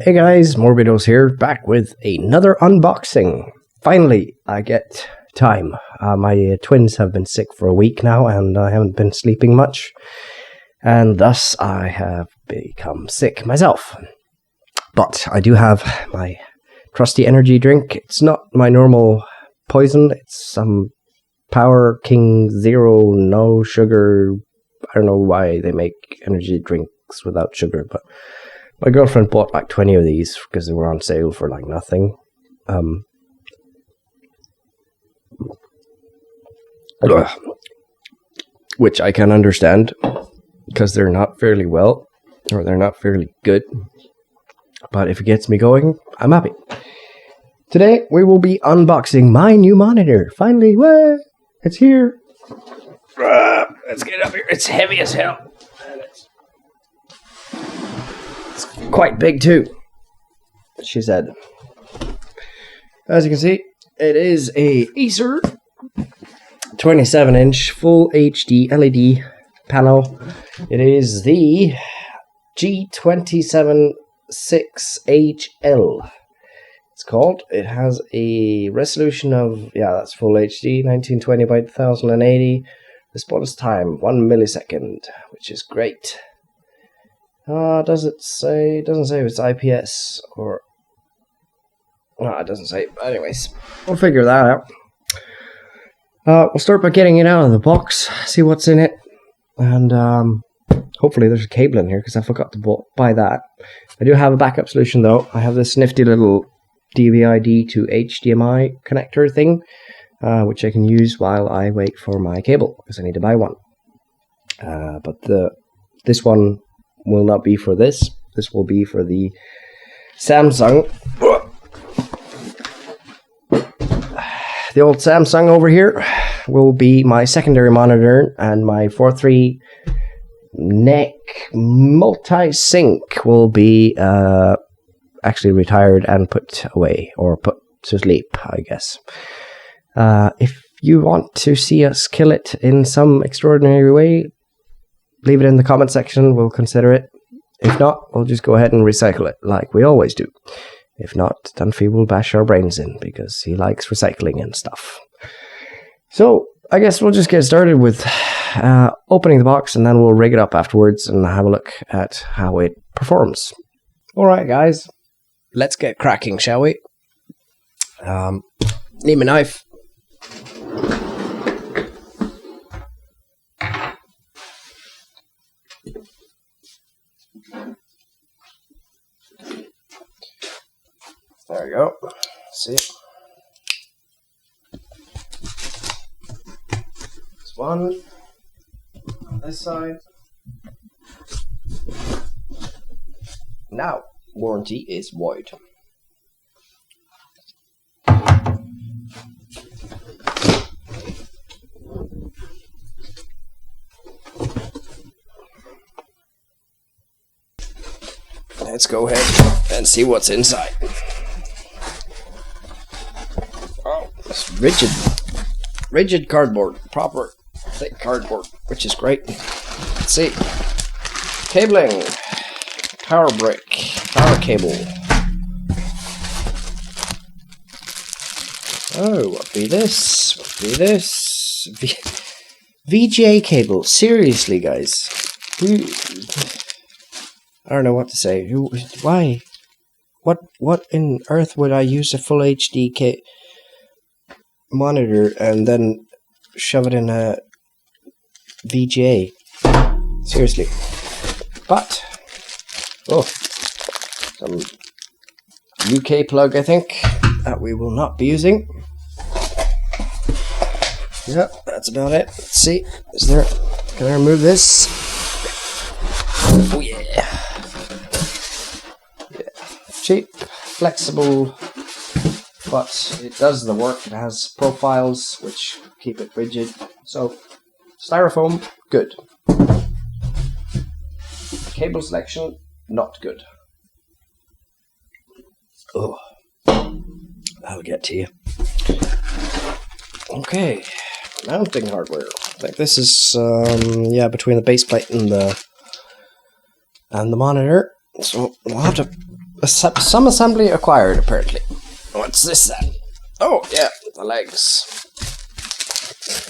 Hey guys, Morbidos here, back with another unboxing. Finally, I get time. My twins have been sick for a week now, and I haven't been sleeping much, and thus I have become sick myself. But I do have my trusty energy drink. It's not my normal poison, it's some Power King Zero, no sugar. I don't know why they make energy drinks without sugar, but my girlfriend bought like 20 of these because they were on sale for like nothing. Which I can understand because they're not fairly well, or they're not fairly good. But if it gets me going, I'm happy. Today we will be unboxing my new monitor. Finally, whoa, it's here. Let's get it up here. It's heavy as hell. It's quite big too, she said. As you can see, it is a ACER 27-inch Full HD LED panel. It is the G276HL. It's called. It has a resolution of, that's Full HD, 1920 by 1080. Response time 1 millisecond, which is great. Does it say? It doesn't say if it's IPS or. No, it doesn't say. Anyways, we'll figure that out. We'll start by getting it out of the box, see what's in it, and hopefully there's a cable in here because I forgot to buy that. I do have a backup solution though. I have this nifty little DVI-D to HDMI connector thing, which I can use while I wait for my cable because I need to buy one. But this one will not be for this. This will be for the Samsung. The old Samsung over here will be my secondary monitor, and my 4.3 neck multi-sync will be actually retired and put away, or put to sleep, I guess. If you want to see us kill it in some extraordinary way, leave it in the comment section, we'll consider it. If not, we'll just go ahead and recycle it, like we always do. If not, Dunphy will bash our brains in, because he likes recycling and stuff. So, I guess we'll just get started with opening the box, and then we'll rig it up afterwards and have a look at how it performs. Alright guys, let's get cracking, shall we? Need my knife. There we go. See it? There's one on this side. Now, warranty is void. Let's go ahead and see what's inside. Oh, it's rigid cardboard, proper thick cardboard, which is great. Let's see. Cabling, power brick, power cable. Oh, what be this? What be this? VGA cable. Seriously, guys. I don't know what to say. Why? What in earth would I use a full HD monitor and then shove it in a VGA? Seriously. But, some UK plug, I think, that we will not be using. Yep, that's about it. Let's see. Can I remove this? Oh yeah. Cheap, flexible, but it does the work. It has profiles which keep it rigid. So, styrofoam, good. Cable selection, not good. Oh, I'll get to you. Okay, mounting hardware. I think this is between the base plate and the monitor. So I'll have to some assembly acquired, apparently. What's this then? Oh, yeah, the legs.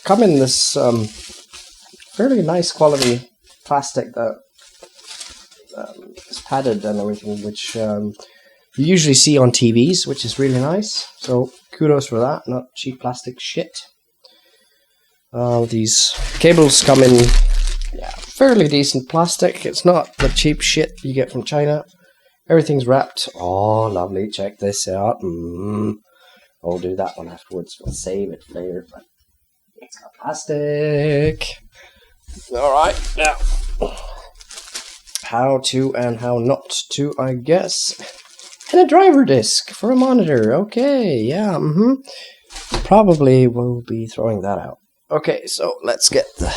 Come in this fairly nice quality plastic that is padded and everything, which you usually see on TVs, which is really nice. So kudos for that, not cheap plastic shit. These cables come in fairly decent plastic. It's not the cheap shit you get from China. Everything's wrapped. Oh, lovely. Check this out. I'll do that one afterwards. We'll save it later. But it's got plastic. Alright, now. How to and how not to, I guess. And a driver disc for a monitor. Okay, yeah, Probably will be throwing that out. Okay, so let's get the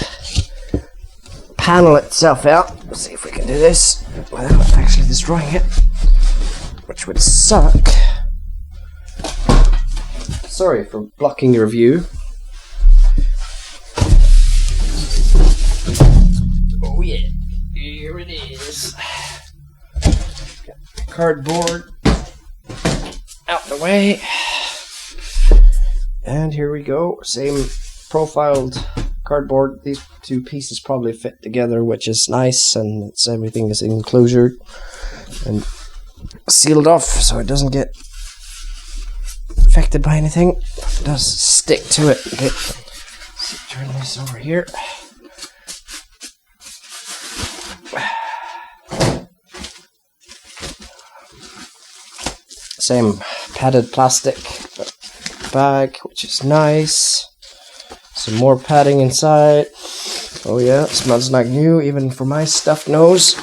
panel itself out. Let's see if we can do this without actually destroying it, which would suck. Sorry for blocking your view. Oh yeah, here it is. Get the cardboard out the way. And here we go. Same profiled cardboard. These two pieces probably fit together, which is nice, and everything is enclosure and sealed off so it doesn't get affected by anything. It does stick to it a bit. Let's turn this over here. Same padded plastic bag, which is nice. Some more padding inside. Oh yeah, it smells like new, even for my stuffed nose.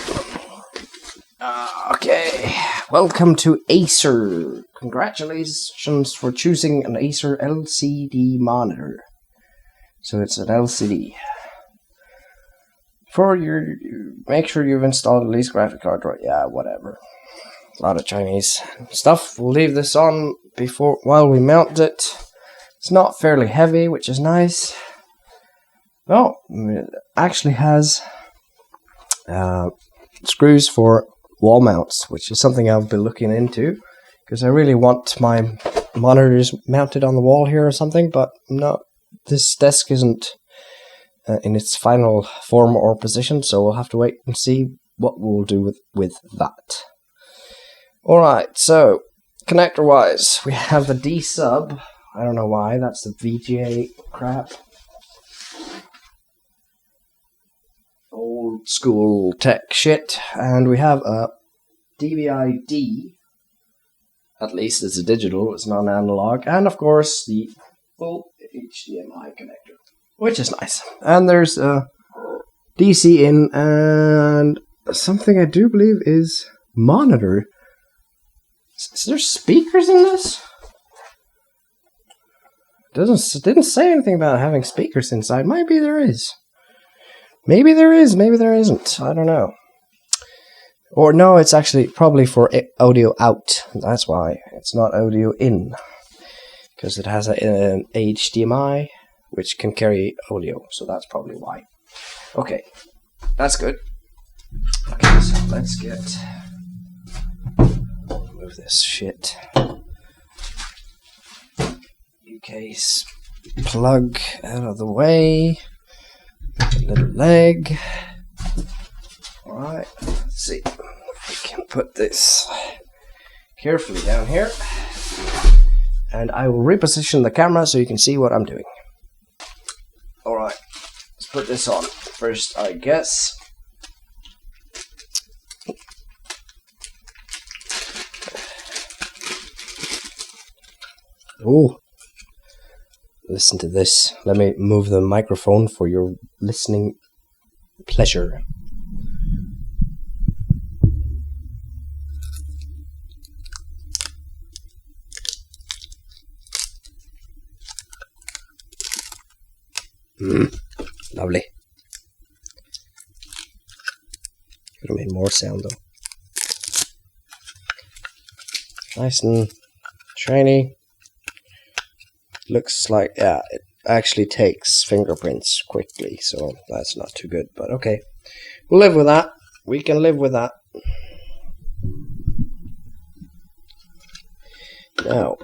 Okay, welcome to ACER. Congratulations for choosing an ACER LCD monitor. So it's an LCD. Make sure you've installed at least graphic card, right? Yeah, whatever. A lot of Chinese stuff. We'll leave this on while we mount it. It's not fairly heavy, which is nice. No, it actually has screws for wall mounts, which is something I've been looking into, because I really want my monitors mounted on the wall here or something, but no, this desk isn't in its final form or position, so we'll have to wait and see what we'll do with that. Alright, so connector wise, we have the D sub. I don't know why, that's the VGA crap. Old school tech shit. And we have a DVI-D. At least it's a digital, it's not an analog. And of course, the full HDMI connector, which is nice. And there's a DC in and something I do believe is monitor. Is there speakers in this? Didn't say anything about having speakers inside. Maybe there is. Maybe there is. Maybe there isn't. I don't know. Or no, it's actually probably for audio out. That's why it's not audio in, because it has an HDMI which can carry audio. So that's probably why. Okay, that's good. Okay, so let's move this shit. Case plug out of the way. Little leg. Alright, let's see if we can put this carefully down here. And I will reposition the camera so you can see what I'm doing. Alright, let's put this on first, I guess. Oh. Listen to this. Let me move the microphone for your listening pleasure. Lovely. Could have made more sound though. Nice and shiny. Looks like, yeah, it actually takes fingerprints quickly, so that's not too good, but okay. We'll live with that. We can live with that. Now,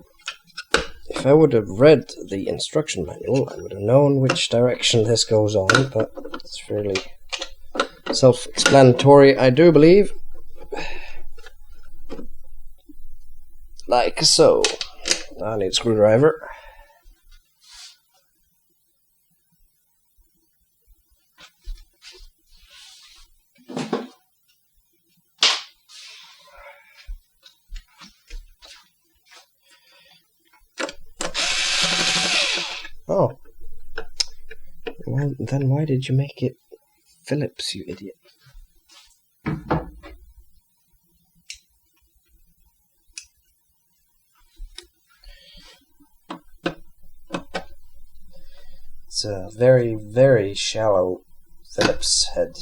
if I would have read the instruction manual, I would have known which direction this goes on, but it's fairly self-explanatory, I do believe. Like so. I need a screwdriver. Oh. Well, then why did you make it Phillips, you idiot? It's a very, very shallow Phillips head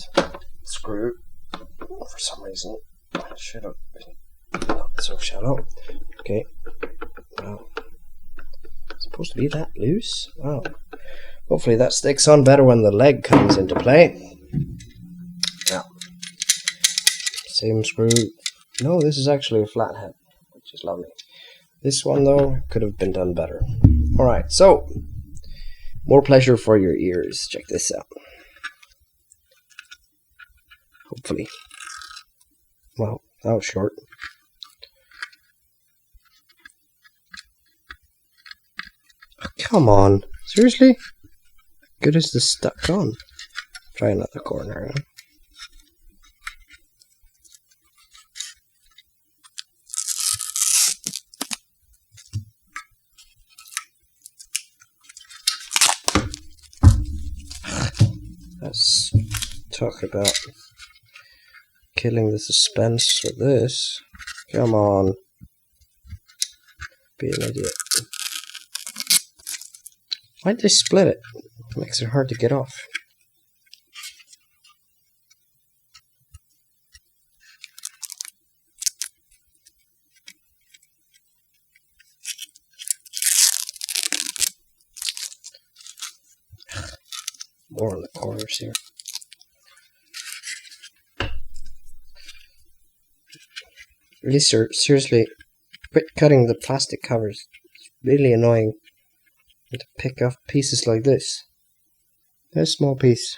screw. For some reason, I should have been not so shallow. Okay. Wow. It's supposed to be that loose? Wow. Hopefully that sticks on better when the leg comes into play. Now, same screw. No, this is actually a flat head, which is lovely. This one, though, could have been done better. Alright, so, more pleasure for your ears. Check this out. Hopefully. Well, that was short. Oh, come on. Seriously? How good is this stuck on? Try another corner. Huh? Let's talk about killing the suspense with this. Come on. Be an idiot. Why'd they split it? It makes it hard to get off. More on the corners here. Really, seriously, quit cutting the plastic covers. It's really annoying to pick off pieces like this. There's a small piece.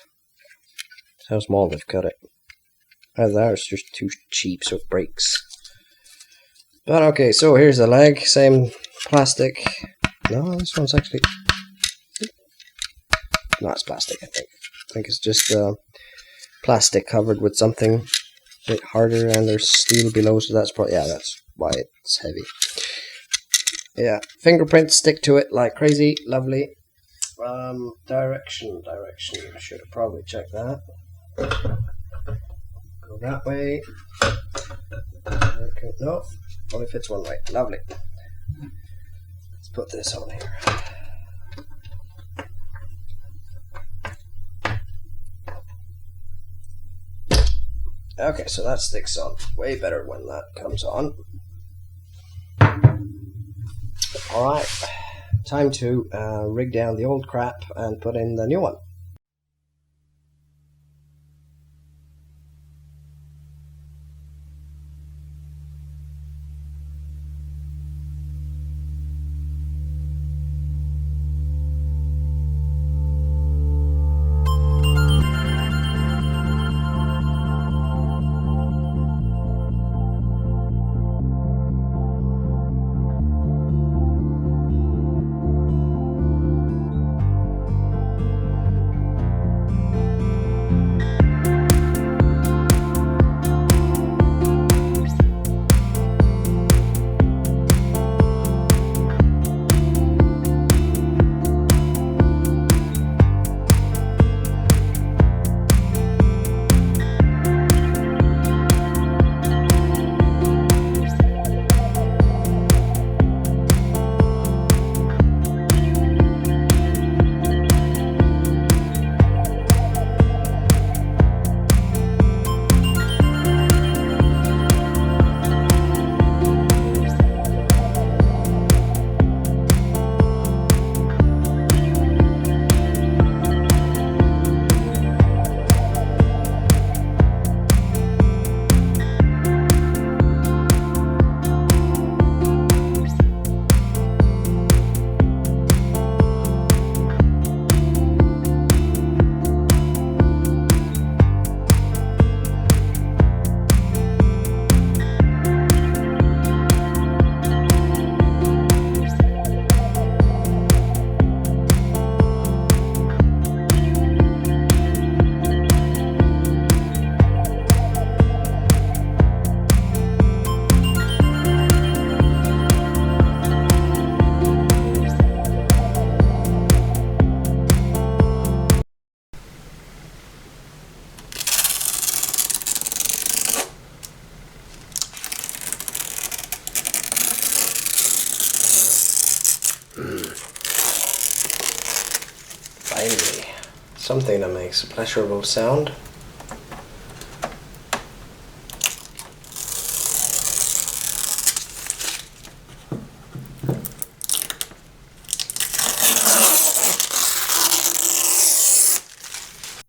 That's how small they've cut it. Ours just too cheap, so it breaks. But okay, so here's the leg. Same plastic. No, this one's actually... No, it's plastic, I think. I think it's just plastic covered with something a bit harder, and there's steel below, so that's probably... Yeah, that's why it's heavy. Yeah, fingerprints stick to it like crazy. Lovely. Direction. I should have probably checked that. Go that way. Okay, no, only fits one way. Lovely. Let's put this on here. Okay, so that sticks on way better when that comes on. Alright, time to rig down the old crap and put in the new one. something that makes a pleasurable sound.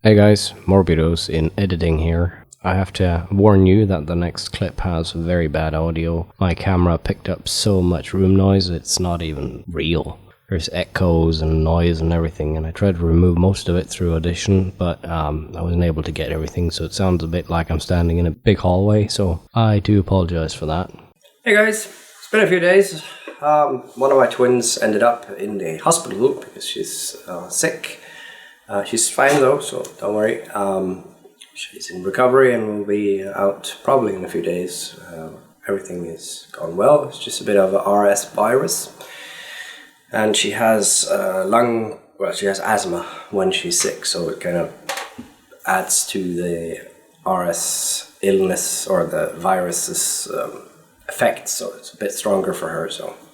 Hey guys, Morbidos in editing here. I have to warn you that the next clip has very bad audio. My camera picked up so much room noise, it's not even real. There's echoes and noise and everything, and I tried to remove most of it through Audition, but I wasn't able to get everything, so it sounds a bit like I'm standing in a big hallway, so I do apologize for that. Hey guys, it's been a few days. One of my twins ended up in the hospital because she's sick. She's fine though, so don't worry. She's in recovery and will be out probably in a few days. Everything is gone well. It's just a bit of a RS virus. And she has she has asthma when she's sick, so it kind of adds to the RS illness or the virus's effect, so it's a bit stronger for her.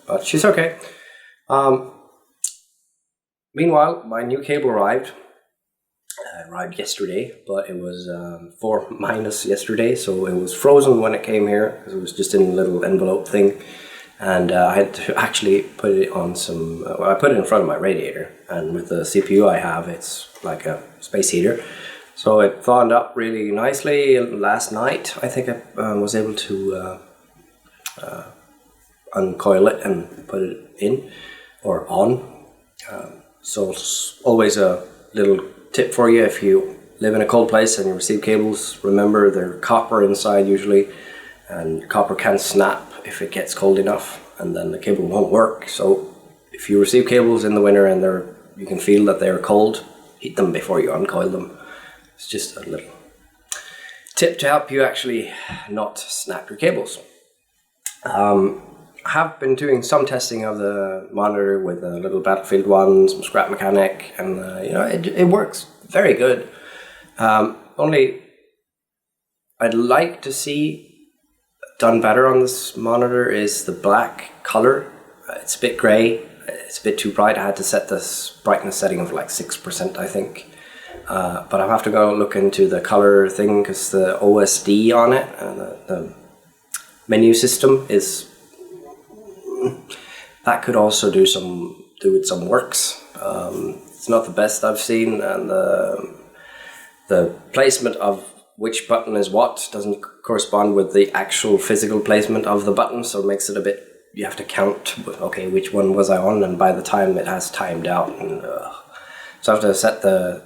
But she's okay. Meanwhile, my new cable arrived. Arrived yesterday, but it was 4- yesterday, so it was frozen when it came here because it was just in a little envelope thing. And I had to actually put it on some, I put it in front of my radiator, and with the CPU I have, it's like a space heater. So it thawed up really nicely last night. I think I was able to uncoil it and put it in, or on. So it's always a little tip for you if you live in a cold place and you receive cables. Remember, they're copper inside usually, and copper can snap if it gets cold enough, and then the cable won't work. So if you receive cables in the winter and you can feel that they're cold, heat them before you uncoil them. It's just a little tip to help you actually not snap your cables. I have been doing some testing of the monitor with a little Battlefield 1, some scrap mechanic, and it works very good. Only I'd like to see done better on this monitor is the black color. It's a bit grey, it's a bit too bright. I had to set this brightness setting of like 6%, I think. But I'll have to go look into the color thing because the OSD on it, the menu system is, that could also do with some works. It's not the best I've seen, and the placement of which button is what doesn't correspond with the actual physical placement of the button, so it makes it a bit, you have to count, okay, which one was I on, and by the time it has timed out, and so I have to set the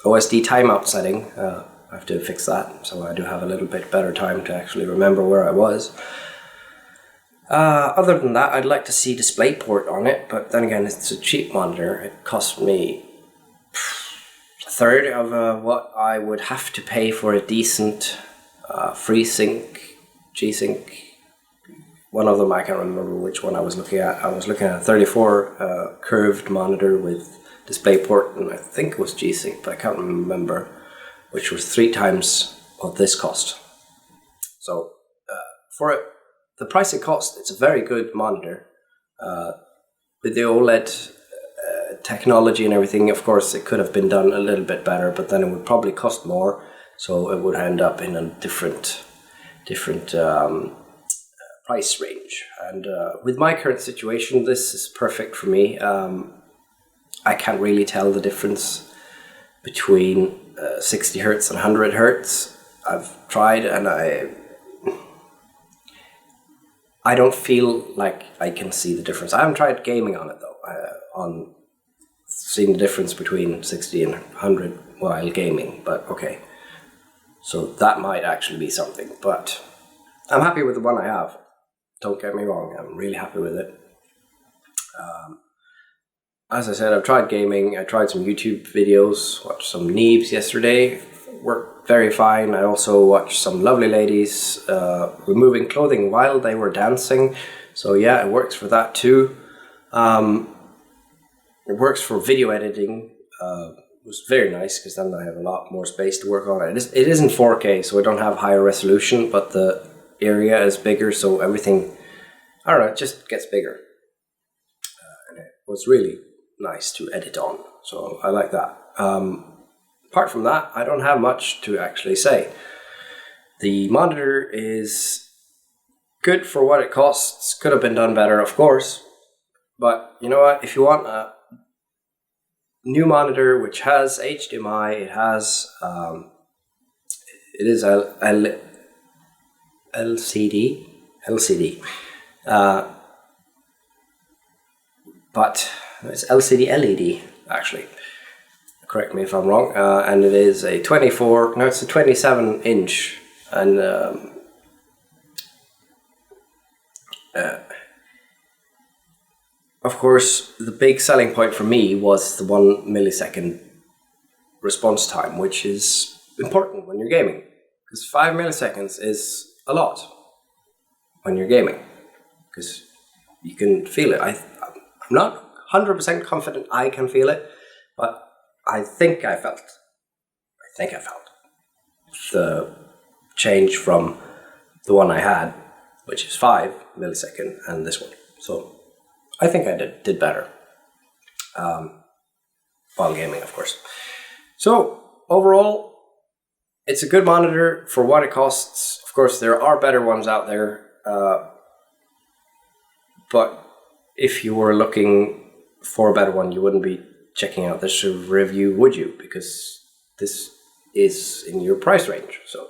OSD timeout setting. I have to fix that, so I do have a little bit better time to actually remember where I was. Other than that, I'd like to see DisplayPort on it, but then again, it's a cheap monitor. It cost me a third of what I would have to pay for a decent FreeSync, G-Sync. One of them, I can't remember which one I was looking at. I was looking at a 34 curved monitor with DisplayPort, and I think it was G-Sync, but I can't remember, which was 3 times what this cost. So for the price it cost, it's a very good monitor. With the OLED technology and everything, of course, it could have been done a little bit better, but then it would probably cost more, so it would end up in a different price range. And with my current situation, this is perfect for me. I can't really tell the difference between 60 Hertz and 100 Hertz. I've tried, and I don't feel like I can see the difference. I haven't tried gaming on it though, on seeing the difference between 60 and 100 while gaming, but okay. So that might actually be something, but I'm happy with the one I have. Don't get me wrong, I'm really happy with it. As I said, I've tried gaming, I tried some YouTube videos, watched some Neebs yesterday, worked very fine. I also watched some lovely ladies removing clothing while they were dancing, so yeah, it works for that too. It works for video editing. It was very nice because then I have a lot more space to work on. It isn't 4K, so I don't have higher resolution, but the area is bigger, so everything, I don't know, it just gets bigger. And it was really nice to edit on, so I like that. apart from that, I don't have much to actually say. The monitor is good for what it costs. Could have been done better, of course. But you know what? If you want a new monitor which has HDMI, it has it is LCD, but it's LCD LED actually. Correct me if I'm wrong. And it is a 27 inch, and of course, the big selling point for me was the 1 millisecond response time, which is important when you're gaming, because 5 milliseconds is a lot when you're gaming, because you can feel it. I'm not 100% confident I can feel it, but I think I felt the change from the one I had, which is 5 millisecond, and this one. So I think I did better while gaming, of course. So overall, it's a good monitor for what it costs. Of course, there are better ones out there, but if you were looking for a better one, you wouldn't be checking out this review, would you? Because this is in your price range. So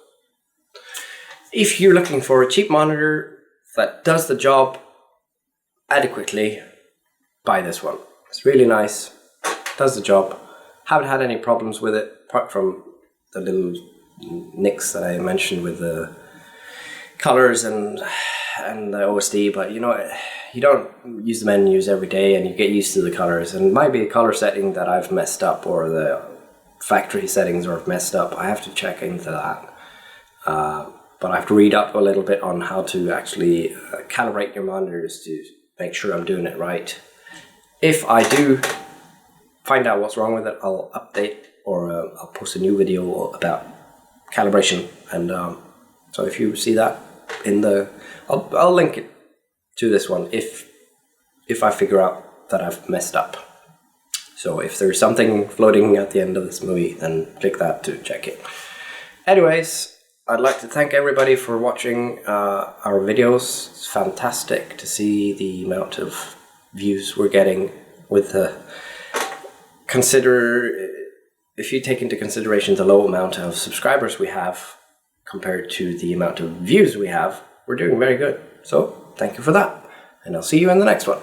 if you're looking for a cheap monitor that does the job adequately, buy this one. It's really nice, does the job. Haven't had any problems with it, apart from the little nicks that I mentioned with the colors and the OSD, but you know, you don't use the menus every day and you get used to the colors, and it might be a color setting that I've messed up, or the factory settings are messed up. I have to check into that, but I have to read up a little bit on how to actually calibrate your monitors to make sure I'm doing it right. If I do find out what's wrong with it, I'll update, or I'll post a new video about calibration, and so if you see that in the, I'll link it to this one if I figure out that I've messed up. So if there's something floating at the end of this movie, then click that to check it. Anyways, I'd like to thank everybody for watching our videos. It's fantastic to see the amount of views we're getting with the if you take into consideration the low amount of subscribers we have compared to the amount of views we have, we're doing very good. So thank you for that, and I'll see you in the next one.